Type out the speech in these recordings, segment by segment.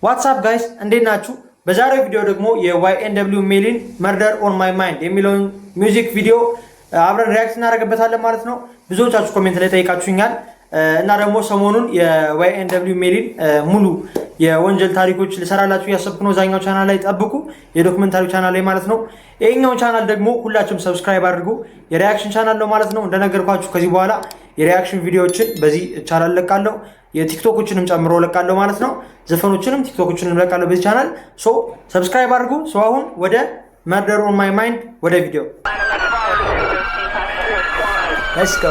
ዋትስአፕ ጋይስ እንዴት ናችሁ? በዛሬው ቪዲዮ ደግሞ የዋይኤንደብሊው ሜሊን መርደር ኦን ማይ ማይንድ የሚለውን ሚውዚክ ቪዲዮ አብረን ሪያክት እናደርግበታለን ማለት ነው። ብዙዎቻችሁ ኮሜንት ላይ ጠይቃችሁኛል እና ደግሞ ሰሞኑን የዋይኤንደብሊው ሜሊን ሙሉ የወንጀል ታሪኮች ልሰራላችሁ ያሰብኩ ነው። ዛኛው ቻናል ላይ ጠብቁ፣ የዶክመንታሪ ቻናል ላይ ማለት ነው። ይሄኛው ቻናል ደግሞ ሁላችሁም ሰብስክራይብ አድርጉ። የሪያክሽን ቻናል ነው ማለት ነው። እንደነገርኳችሁ ከዚህ በኋላ የሪያክሽን ቪዲዮዎችን በዚህ ቻናል ለቃለሁ። የቲክቶኮችንም ጨምሮ ለቃለሁ ማለት ነው። ዘፈኖችንም ቲክቶኮችንም ለቃለሁ በዚህ ቻናል። ሶ ሰብስክራይብ አድርጉ። ሶ አሁን ወደ መርደር ኦን ማይ ማይንድ ወደ ቪዲዮ ሌትስ ጎ።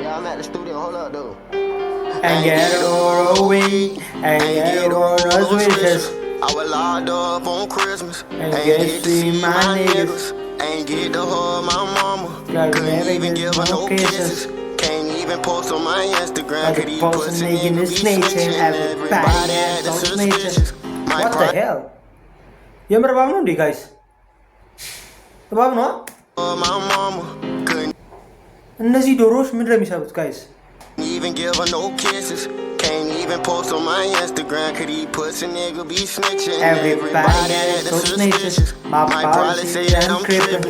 I'm at the studio, hold up though. And get it all away, and get it all those wishes. I was locked up on Christmas, and get to see my niggas. Ain't get to hug my mama, couldn't even give her no kisses. Can't even post on my Instagram, could he put a nigga in his nature. Everybody had the suspicious. What the hell? የምር እባብ ነው እንዴ ጋይስ? እባብ ነው? My mama couldn't እነዚህ ዶሮዎች ምንድን ነው የሚሰሩት ጋይስ? even give her no kisses. Can't even post on my Instagram, could he pussy nigga be snitching. Everybody had so suspicious. My probably say that I'm tripping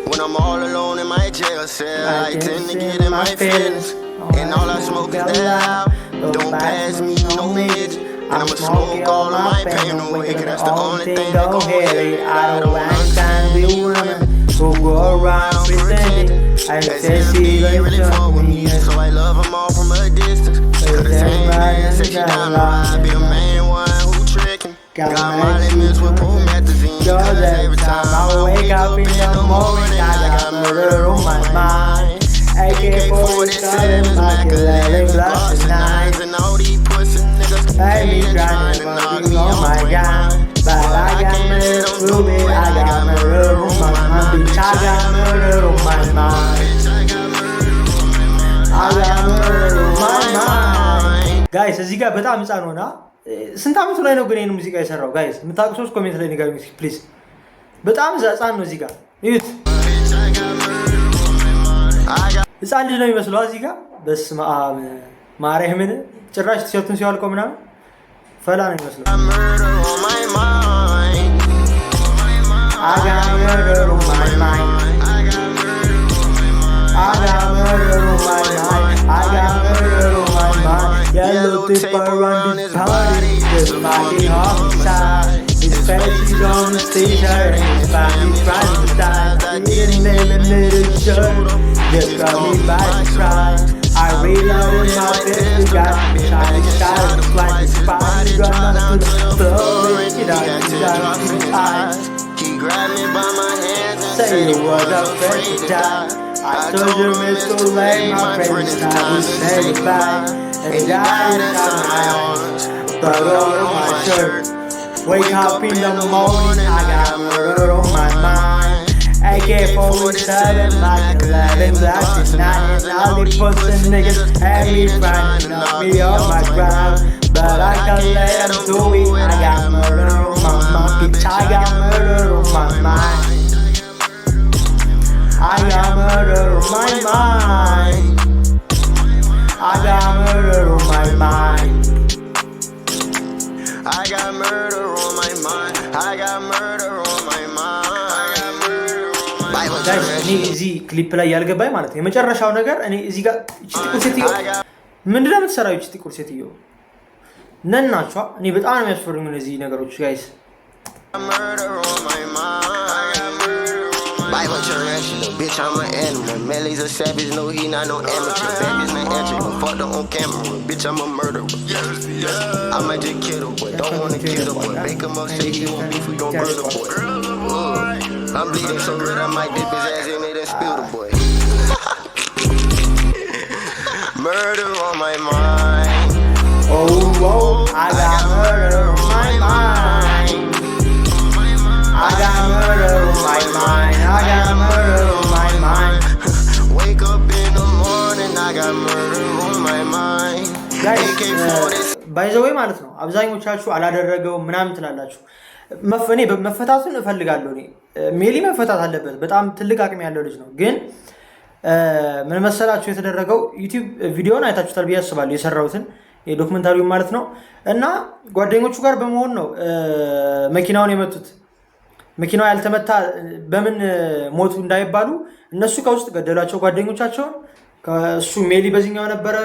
when I'm all alone in my jail cell. I tend to get in my feelings, and all I smoke is that loud. Don't pass me no midget, and I'ma smoke all of my pain away, 'cause that's the only thing that gon' heal it. I don't like time to be women who go around pretending. I said she really fuck with me, so I love them all from a distance. 'Cause the same man said she down the ride, be a man one who trickin'. Got my limits with promethazine, 'cause every time I wake up in the morning, I got murder on my mind. AK-47, Machiavelli, plus nines, and all these pussy niggas ain't grinding on me, oh my god. But I got murder through me, I got murder on my mind, bitch, I got murder on my mind. ጋይስ እዚህ ጋር በጣም ህፃን ሆና ስንት አመቱ ላይ ነው ግን ይሄን ሙዚቃ የሰራው? ጋይስ የምታውቁ ሰዎች ኮሜንት ላይ ንገሩኝ ፕሊዝ። በጣም ህፃን ነው። እዚህ ጋር እዩት፣ ህፃን ልጅ ነው የሚመስለው እዚህ ጋር። በስመ አብ ማርያምን፣ ጭራሽ ቲሸርቱን ሲያወልቀው ምናምን ፈላ ነው የሚመስለው። Yellow dipper on this party, just party outside. His face is on his t-shirt and his body's right beside. He didn't name a little shirt, just got me by surprise. I reloaded my pistol, got me shot to fly. His body run up to the floor, and it out his eyes. He grabbed me by my hands and Say you was afraid to die. I told you it's too late, my friend, it's time to say goodbye. And died inside my arms, blood all on my shirt. Wake up in the morning, I got murder on my mind. AK-47, Machiavelli, blasting nines. All these pussy niggas had me grinding, knock me off my ground. But I can't let them do it, I got murder on my mind. Bitch, I got murder on my mind. I got murder on my mind. I got murder on my mind. I got murder on my mind. I got murder on my mind. I got murder on my mind. ጋይስ እኔ እዚህ ክሊፕ ላይ ያልገባኝ ማለት ነው የመጨረሻው ነገር፣ እኔ እዚህ ጋር እቺ ጥቁር ሴትዮ ምንድን ነው የምትሰራው? እቺ ጥቁር ሴትዮ ነን ናቸው። እኔ በጣም ነው የሚያስፈሩኝ እነዚህ ነገሮች ጋይስ። Murder on my mind. Bible tarantula, bitch, I'm an animal. Melly's a savage, no, he not no amateur. Baby's not entry, fucked up on camera. Bitch, I'm a murderer. I might just kill the boy, don't wanna kill the boy. Make him up, say he want beef, we gon' murder the boy. I'm bleeding so red, I might dip his ass in it and spill the boy. murder on my mind. I got murder on my mind. I got murder on my mind. I got murder on my mind. Wake up in the morning, I got murder on my mind. ባይዘወይ ማለት ነው። አብዛኞቻችሁ አላደረገው ምናምን ትላላችሁ። እኔ መፈታቱን እፈልጋለሁ። እኔ ሜሊ መፈታት አለበት። በጣም ትልቅ አቅም ያለው ልጅ ነው። ግን ምን መሰላችሁ የተደረገው ዩቲዩብ ቪዲዮን አይታችሁታል ብዬ አስባለሁ። የሰራሁትን የዶክመንታሪው ማለት ነው። እና ጓደኞቹ ጋር በመሆን ነው መኪናውን የመቱት። መኪናው ያልተመታ በምን ሞቱ እንዳይባሉ እነሱ ከውስጥ ገደሏቸው ጓደኞቻቸውን። ከሱ ሜሊ በዚህኛው ነበረ፣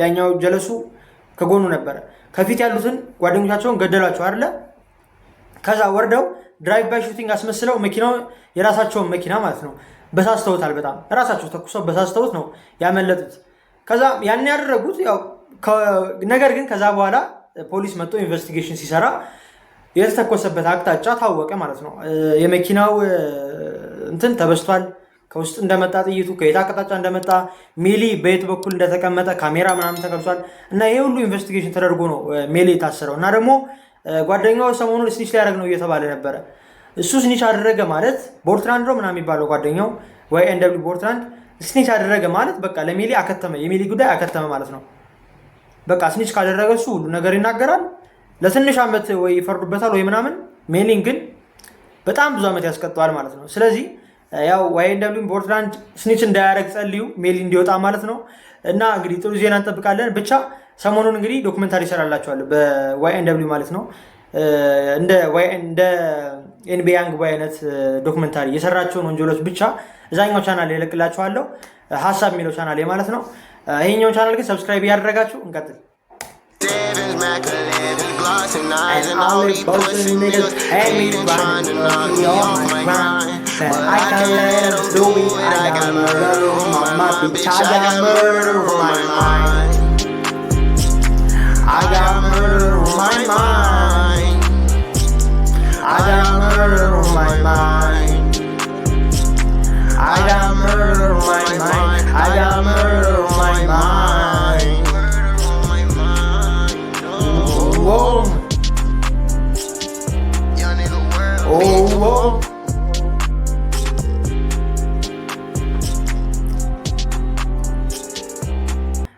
ያኛው ጀለሱ ከጎኑ ነበረ። ከፊት ያሉትን ጓደኞቻቸውን ገደሏቸው አይደለ? ከዛ ወርደው ድራይቭ ባይ ሹቲንግ አስመስለው መኪናው የራሳቸውን መኪና ማለት ነው በሳስተውታል። በጣም ራሳቸው ተኩሰው በሳስተውት ነው ያመለጡት። ከዛ ያን ያደረጉት ያው ነገር ግን ከዛ በኋላ ፖሊስ መጥቶ ኢንቨስቲጌሽን ሲሰራ የተተኮሰበት አቅጣጫ ታወቀ ማለት ነው። የመኪናው እንትን ተበስቷል። ከውስጥ እንደመጣ ጥይቱ ከየት አቅጣጫ እንደመጣ ሜሊ በየት በኩል እንደተቀመጠ ካሜራ ምናምን ተቀርጿል። እና ይሄ ሁሉ ኢንቨስቲጌሽን ተደርጎ ነው ሜሊ የታሰረው። እና ደግሞ ጓደኛው ሰሞኑን ስኒች ሊያደርግ ነው እየተባለ ነበረ። እሱ ስኒች አደረገ ማለት ቦርትራንድ ነው ምናምን የሚባለው ጓደኛው YNW ቦርትራንድ ስኒች አደረገ ማለት በቃ ለሜሊ አከተመ፣ የሜሊ ጉዳይ አከተመ ማለት ነው። በቃ ስኒች ካደረገ እሱ ሁሉ ነገር ይናገራል። ለትንሽ ዓመት ወይ ይፈርዱበታል ወይ ምናምን። ሜሊን ግን በጣም ብዙ ዓመት ያስቀጠዋል ማለት ነው። ስለዚህ ያው YNW ቦርትራንድ ስኒች እንዳያደርግ ጸልዩ፣ ሜሊ እንዲወጣ ማለት ነው። እና እንግዲህ ጥሩ ዜና እንጠብቃለን። ብቻ ሰሞኑን እንግዲህ ዶክመንታሪ ይሰራላችኋል በYNW ማለት ነው። እንደ NBA ያንግ ቦይ አይነት ዶክመንታሪ የሰራቸውን ወንጀሎች ብቻ እዛኛው ቻናል ይለቅላችኋለሁ፣ ሀሳብ የሚለው ቻናል ማለት ነው። ይሄኛውን ቻናል ግን ሰብስክራይብ እያደረጋችሁ እንቀጥል። And all these pussy niggas hate me trying to knock me off my grind. But I can't let them do me. I got murder on my mind. Bitch, I got murder on my mind. I got murder on my mind. I got murder on my mind. I got murder on my mind. I got murder on my mind. Whoa. Oh,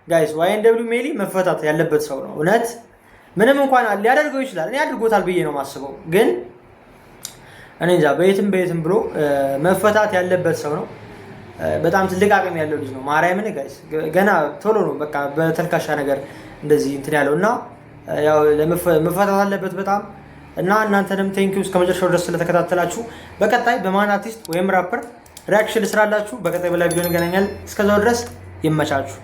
ጋይስ YNW ሜሊ መፈታት ያለበት ሰው ነው። እውነት ምንም እንኳን ሊያደርገው ይችላል፣ እኔ አድርጎታል ብዬ ነው የማስበው። ግን እኔ እንጃ በየትም ብሎ መፈታት ያለበት ሰው ነው። በጣም ትልቅ አቅም ያለው ልጅ ነው። ማርያምን ጋይስ ገና ቶሎ ነው በቃ በተልካሻ ነገር እንደዚህ እንትን ያለው እና ያው መፈታት አለበት በጣም። እና እናንተንም ቴንኪው እስከመጨረሻው ድረስ ስለተከታተላችሁ። በቀጣይ በማን አርቲስት ወይም ራፐር ሪአክሽን ልስራላችሁ። በቀጣይ በላይ ቪዲዮ እንገናኛለን። እስከዛው ድረስ ይመቻችሁ።